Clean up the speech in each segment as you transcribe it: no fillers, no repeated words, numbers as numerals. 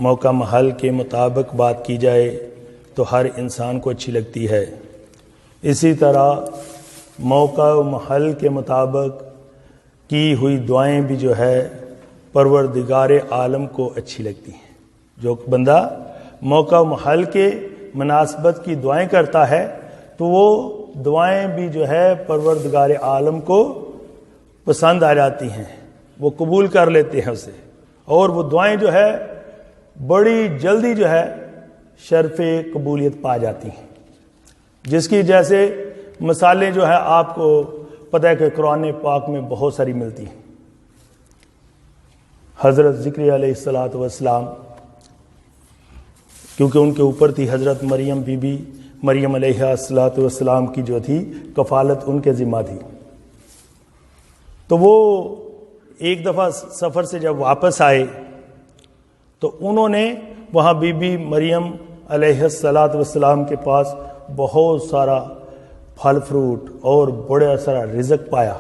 موقع محل کے مطابق بات کی جائے تو ہر انسان کو اچھی لگتی ہے، اسی طرح موقع و محل کے مطابق کی ہوئی دعائیں بھی جو ہے پروردگار عالم کو اچھی لگتی ہیں۔ جو بندہ موقع و محل کے مناسبت کی دعائیں کرتا ہے تو وہ دعائیں بھی جو ہے پروردگار عالم کو پسند آ جاتی ہیں، وہ قبول کر لیتے ہیں اسے، اور وہ دعائیں جو ہے بڑی جلدی جو ہے شرف قبولیت پا جاتی ہیں، جس کی جیسے مثالیں جو ہے آپ کو پتہ ہے کہ قرآن پاک میں بہت ساری ملتی ہیں۔ حضرت زکریا علیہ السلام، کیونکہ ان کے اوپر تھی حضرت مریم بی بی مریم علیہ السلام کی جو تھی کفالت ان کے ذمہ تھی، تو وہ ایک دفعہ سفر سے جب واپس آئے تو انہوں نے وہاں بی بی مریم علیہ السلام کے پاس بہت سارا پھل فروٹ اور بڑا سارا رزق پایا۔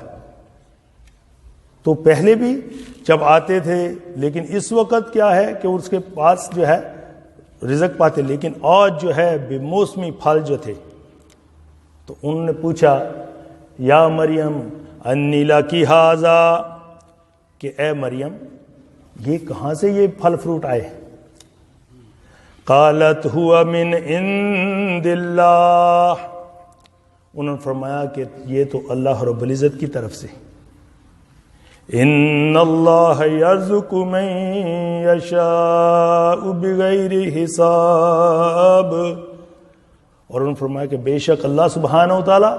تو پہلے بھی جب آتے تھے، لیکن اس وقت کیا ہے کہ اس کے پاس جو ہے رزق پاتے، لیکن آج جو ہے بے موسمی پھل جو تھے، تو انہوں نے پوچھا یا مریم انی لکی ھذا، کہ اے مریم یہ کہاں سے یہ پھل فروٹ آئے؟ قالت هو من عند اللہ، انہوں نے فرمایا کہ یہ تو اللہ رب العزت کی طرف سے، ان اللہ یرزق من یشاء بغیر حساب، اور انہوں نے فرمایا کہ بے شک اللہ سبحانہ و تعالی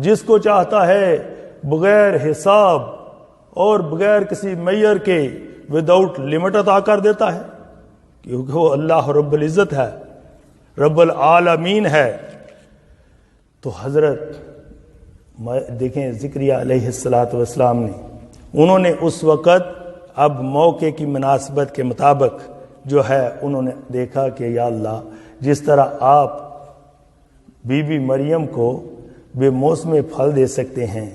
جس کو چاہتا ہے بغیر حساب اور بغیر کسی معیار کے وداؤٹ لمٹ عطا کر دیتا ہے، کیونکہ وہ اللہ رب العزت ہے، رب العالمین ہے۔ تو حضرت دیکھیں زکریا علیہ السلام نے، انہوں نے اس وقت اب موقع کی مناسبت کے مطابق جو ہے انہوں نے دیکھا کہ یا اللہ جس طرح آپ بی بی مریم کو بے موسم پھل دے سکتے ہیں،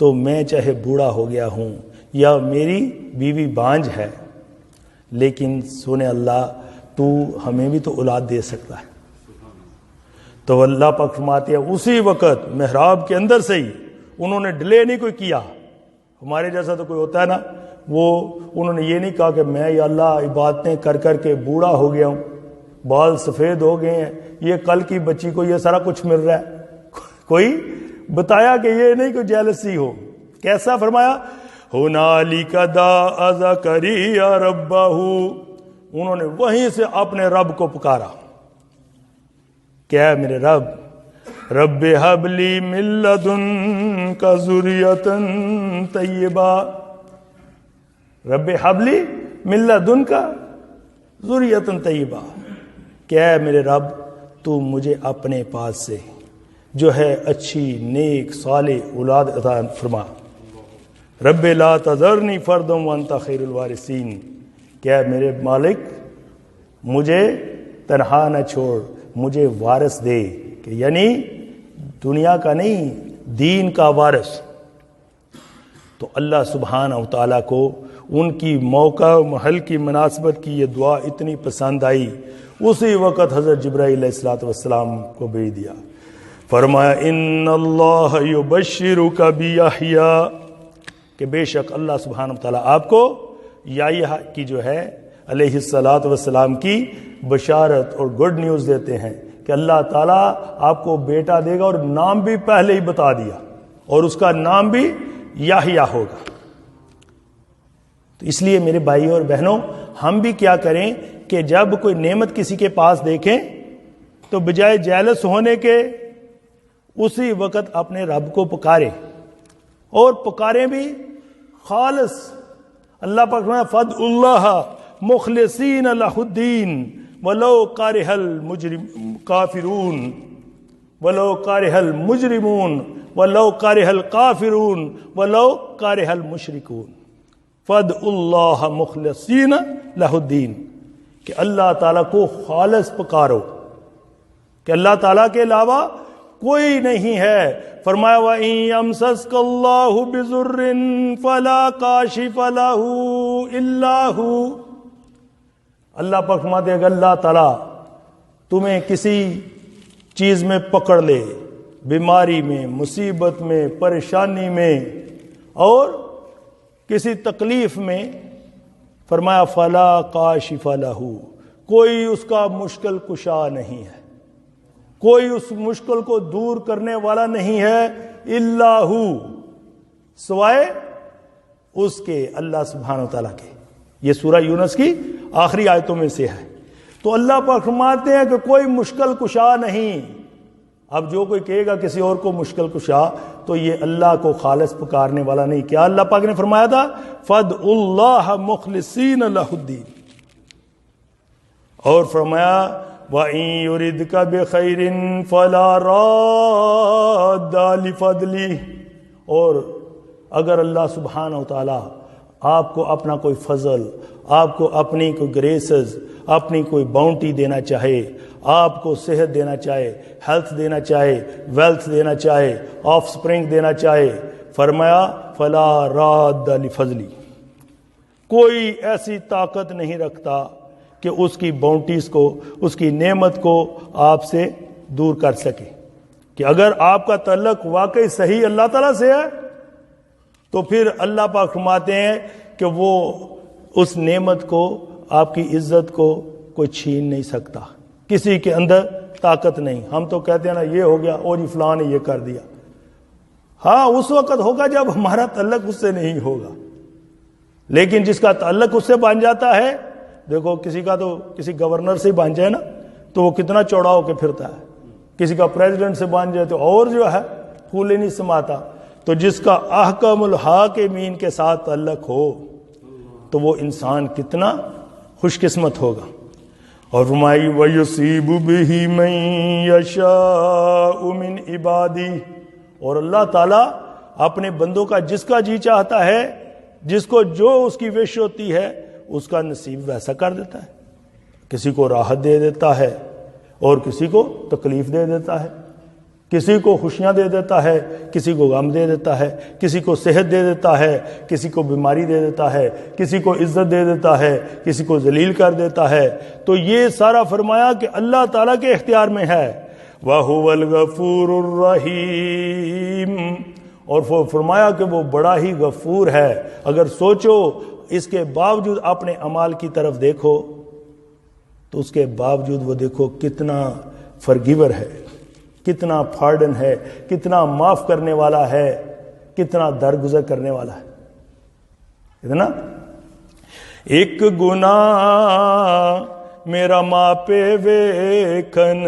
تو میں چاہے بوڑھا ہو گیا ہوں یا میری بیوی بانجھ ہے، لیکن سونے اللہ تو ہمیں بھی تو اولاد دے سکتا ہے۔ تو اللہ پاک فرماتے ہیں اسی وقت محراب کے اندر سے ہی انہوں نے ڈیلے نہیں کوئی کیا۔ ہمارے جیسا تو کوئی ہوتا ہے نا، وہ انہوں نے یہ نہیں کہا کہ میں یا اللہ عبادتیں کر کر کے بوڑھا ہو گیا ہوں، بال سفید ہو گئے ہیں، یہ کل کی بچی کو یہ سارا کچھ مل رہا ہے۔ کوئی بتایا کہ یہ نہیں کوئی جیلسی ہو، کیسا فرمایا ہنالک دعا زکریا ربہ، انہوں نے وہیں سے اپنے رب کو پکارا، کیا میرے رب، رب ہب لی من لدنک ذریۃ طیبہ، رب ہب لی من لدنک ذریۃ طیبہ، کیا میرے رب تو مجھے اپنے پاس سے جو ہے اچھی نیک صالح اولاد عطا فرما، رب لا تذرنی فردا وانت خیر الوارثین، کیا میرے مالک مجھے تنہا نہ چھوڑ، مجھے وارث دے، کہ یعنی دنیا کا نہیں دین کا وارث۔ تو اللہ سبحانہ و تعالیٰ کو ان کی موقع و محل کی مناسبت کی یہ دعا اتنی پسند آئی، اسی وقت حضرت جبرائیل علیہ السلام کو بھیج دیا، فرمایا ان اللہ یبشرک بیحییٰ، کہ بے شک اللہ سبحانہ وتعالیٰ آپ کو یحییٰ کی جو ہے علیہ السلام کی بشارت اور گڈ نیوز دیتے ہیں کہ اللہ تعالیٰ آپ کو بیٹا دے گا، اور نام بھی پہلے ہی بتا دیا، اور اس کا نام بھی یحییٰ ہوگا۔ تو اس لیے میرے بھائی اور بہنوں، ہم بھی کیا کریں کہ جب کوئی نعمت کسی کے پاس دیکھیں تو بجائے جیلس ہونے کے اسی وقت اپنے رب کو پکاریں، اور پکاریں بھی خالص۔ اللہ پاک نے فد اللہ مخلصین لہ الدین ولو کرہ الکافرون ولو کرہ المجرمون ولو کرہ الکافرون ولو کرہ المشرکون، فد اللہ مخلصین لہ الدین، کہ اللہ تعالیٰ کو خالص پکارو، کہ اللہ تعالیٰ کے علاوہ کوئی نہیں ہے۔ فرمایا وَإِن يَمْسَسْكَ اللَّهُ بِضُرٍّ فَلَا كَاشِفَ لَهُ إِلَّا هُوَ، اللہ پاک فرماتے ہیں اگر اللہ تعالیٰ تمہیں کسی چیز میں پکڑ لے، بیماری میں، مصیبت میں، پریشانی میں اور کسی تکلیف میں، فرمایا فلا کاشف لہ، کوئی اس کا مشکل کشا نہیں ہے، کوئی اس مشکل کو دور کرنے والا نہیں ہے، الا ہو، سوائے اس کے، اللہ سبحانہ وتعالیٰ کے۔ یہ سورہ یونس کی آخری آیتوں میں سے ہے۔ تو اللہ پاک فرماتے ہیں کہ کوئی مشکل کشا نہیں۔ اب جو کوئی کہے گا کسی اور کو مشکل کشا، تو یہ اللہ کو خالص پکارنے والا نہیں۔ کیا اللہ پاک نے فرمایا تھا؟ فَادْعُوا اللَّهَ مُخْلِصِينَ لَهُ الدِّينَ، اور فرمایا وَإِن يُرِدْكَ بِخَيْرٍ فَلَا رَادَّ لِفَضْلِهِ، اور اگر اللہ سبحانہ وتعالی آپ کو اپنا کوئی فضل، آپ کو اپنی کوئی گریسز، اپنی کوئی باؤنٹی دینا چاہے، آپ کو صحت دینا چاہے، ہیلتھ دینا چاہے، ویلتھ دینا چاہے، آف سپرنگ دینا چاہے، فرمایا فلا راد لفضلی، کوئی ایسی طاقت نہیں رکھتا کہ اس کی باؤنٹیز کو، اس کی نعمت کو آپ سے دور کر سکے۔ کہ اگر آپ کا تعلق واقعی صحیح اللہ تعالیٰ سے ہے تو پھر اللہ پاک فرماتے ہیں کہ وہ اس نعمت کو، آپ کی عزت کو کوئی چھین نہیں سکتا، کسی کے اندر طاقت نہیں۔ ہم تو کہتے ہیں نا یہ ہو گیا اور فلاں نے یہ کر دیا، ہاں اس وقت ہوگا جب ہمارا تعلق اس سے نہیں ہوگا، لیکن جس کا تعلق اس سے بن جاتا ہے، دیکھو کسی کا تو کسی گورنر سے بن جائے نا تو وہ کتنا چوڑا ہو کے پھرتا ہے، کسی کا پریزیڈنٹ سے بن جائے تو اور جو ہے پھولے نہیں سماتا۔ تو جس کا احکم الحاکمین کے ساتھ تعلق ہو تو وہ انسان کتنا خوش قسمت ہوگا۔ اور فرمائی وَيُصِيبُ بِهِ مَن يَشَاءُ مِنْ عِبَادِهِ، اور اللہ تعالیٰ اپنے بندوں کا جس کا جی چاہتا ہے، جس کو جو اس کی وش ہوتی ہے، اس کا نصیب ویسا کر دیتا ہے۔ کسی کو راحت دے دیتا ہے اور کسی کو تکلیف دے دیتا ہے، کسی کو خوشیاں دے دیتا ہے، کسی کو غم دے دیتا ہے، کسی کو صحت دے دیتا ہے، کسی کو بیماری دے دیتا ہے، کسی کو عزت دے دیتا ہے، کسی کو ذلیل کر دیتا ہے۔ تو یہ سارا فرمایا کہ اللہ تعالیٰ کے اختیار میں ہے۔ وَهُوَ الْغَفُورُ الرَّحِيمُ، اور فرمایا کہ وہ بڑا ہی غفور ہے۔ اگر سوچو اس کے باوجود اپنے اعمال کی طرف دیکھو تو اس کے باوجود وہ دیکھو کتنا فرگیور ہے، کتنا پارڈن ہے، کتنا معاف کرنے والا ہے، کتنا درگزر کرنے والا ہے۔ اتنا ایک گناہ میرا ماپے ویکھن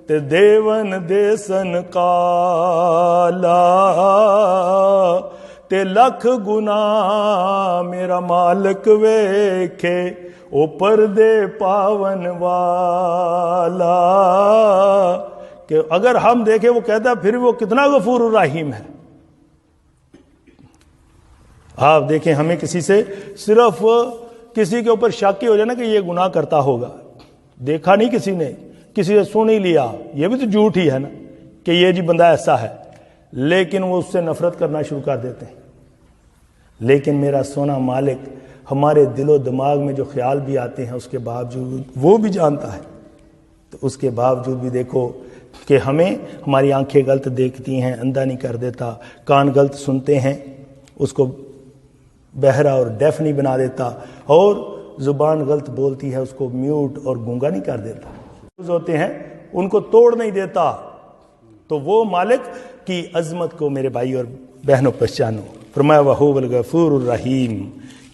تے دیون دیسن کالا، تے لکھ گناہ میرا مالک ویکھے او پردے پاون والا۔ کہ اگر ہم دیکھیں وہ کہتا ہے پھر وہ کتنا غفور الرحیم ہے۔ آپ دیکھیں ہمیں کسی سے صرف کسی کے اوپر شک ہی ہو جائے نا کہ یہ گناہ کرتا ہوگا، دیکھا نہیں کسی نے، کسی سے سن ہی لیا، یہ بھی تو جھوٹ ہی ہے نا کہ یہ جی بندہ ایسا ہے، لیکن وہ اس سے نفرت کرنا شروع کر دیتے ہیں۔ لیکن میرا سونا مالک ہمارے دل و دماغ میں جو خیال بھی آتے ہیں اس کے باوجود وہ بھی جانتا ہے۔ تو اس کے باوجود بھی دیکھو کہ ہمیں ہماری آنکھیں غلط دیکھتی ہیں، اندھا نہیں کر دیتا، کان غلط سنتے ہیں، اس کو بہرا اور ڈیف نہیں بنا دیتا، اور زبان غلط بولتی ہے اس کو میوٹ اور گونگا نہیں کر دیتا، ہوتے ہیں ان کو توڑ نہیں دیتا۔ تو وہ مالک کی عظمت کو میرے بھائی اور بہنوں پہچانو۔ فرمایا وَهُوَ الْغَفُورُ الرَّحِيمُ،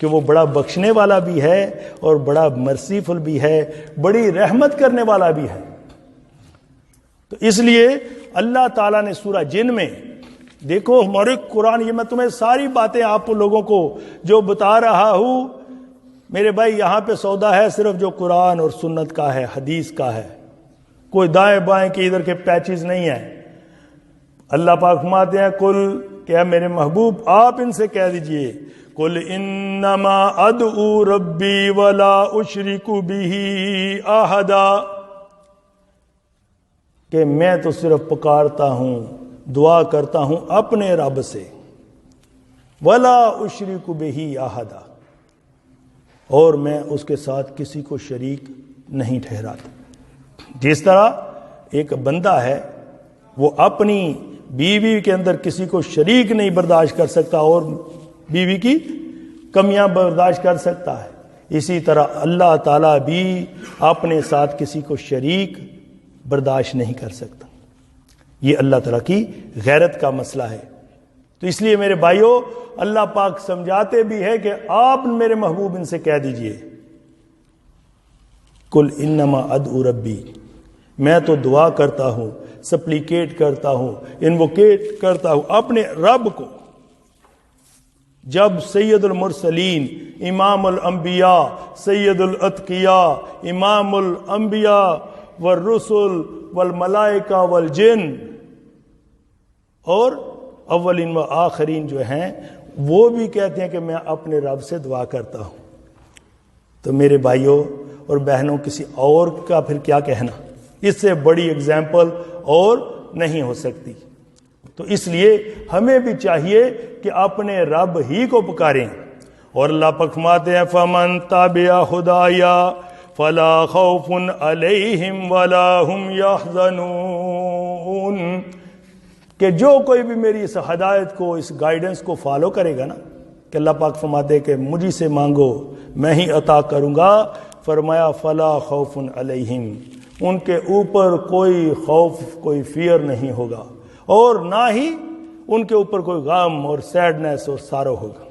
کہ وہ بڑا بخشنے والا بھی ہے اور بڑا مرسیفل بھی ہے، بڑی رحمت کرنے والا بھی ہے۔ تو اس لیے اللہ تعالیٰ نے سورہ جن میں دیکھو ہمارے قرآن، یہ میں تمہیں ساری باتیں آپ لوگوں کو جو بتا رہا ہوں میرے بھائی، یہاں پہ سودا ہے صرف جو قرآن اور سنت کا ہے، حدیث کا ہے، کوئی دائیں بائیں کے ادھر کے پیچز نہیں ہیں۔ اللہ پاک فرماتے ہیں کل، کہ اے میرے محبوب آپ ان سے کہہ دیجئے قل انما ادعو ربی ولا اشرک بہ احدا، کہ میں تو صرف پکارتا ہوں، دعا کرتا ہوں اپنے رب سے، ولا اشرک بہ احدا، اور میں اس کے ساتھ کسی کو شریک نہیں ٹھہراتا۔ جس طرح ایک بندہ ہے وہ اپنی بیوی کے اندر کسی کو شریک نہیں برداشت کر سکتا اور بیوی کی کمیاں برداشت کر سکتا ہے، اسی طرح اللہ تعالیٰ بھی اپنے ساتھ کسی کو شریک برداشت نہیں کر سکتا۔ یہ اللہ تعالیٰ کی غیرت کا مسئلہ ہے۔ تو اس لیے میرے بھائیوں، اللہ پاک سمجھاتے بھی ہے کہ آپ میرے محبوب ان سے کہہ دیجئے کل انما ادعو ربی، میں تو دعا کرتا ہوں، سپلیکیٹ کرتا ہوں، انووکیٹ کرتا ہوں اپنے رب کو۔ جب سید المرسلین، امام الانبیاء، سید الاتقیاء، امام الانبیاء والرسل والملائکہ والجن اور اولین و آخرین جو ہیں وہ بھی کہتے ہیں کہ میں اپنے رب سے دعا کرتا ہوں، تو میرے بھائیوں اور بہنوں کسی اور کا پھر کیا کہنا؟ اس سے بڑی اگزامپل اور نہیں ہو سکتی۔ تو اس لیے ہمیں بھی چاہیے کہ اپنے رب ہی کو پکاریں۔ اور اللہ پاک فرماتے ہیں فَمَن تَبِعَ هُدَايَ فَلَا خَوْفٌ عَلَيْهِمْ وَلَا هُمْ يَحْزَنُونَ، کہ جو کوئی بھی میری اس ہدایت کو، اس گائیڈنس کو فالو کرے گا نا، کہ اللہ پاک فرماتے ہیں کہ مجھے سے مانگو میں ہی عطا کروں گا، فرمایا فَلَا خَوْفٌ عَلَيْهِمْ، ان کے اوپر کوئی خوف، کوئی فیئر نہیں ہوگا، اور نہ ہی ان کے اوپر کوئی غم اور سیڈنس اور سارو ہوگا۔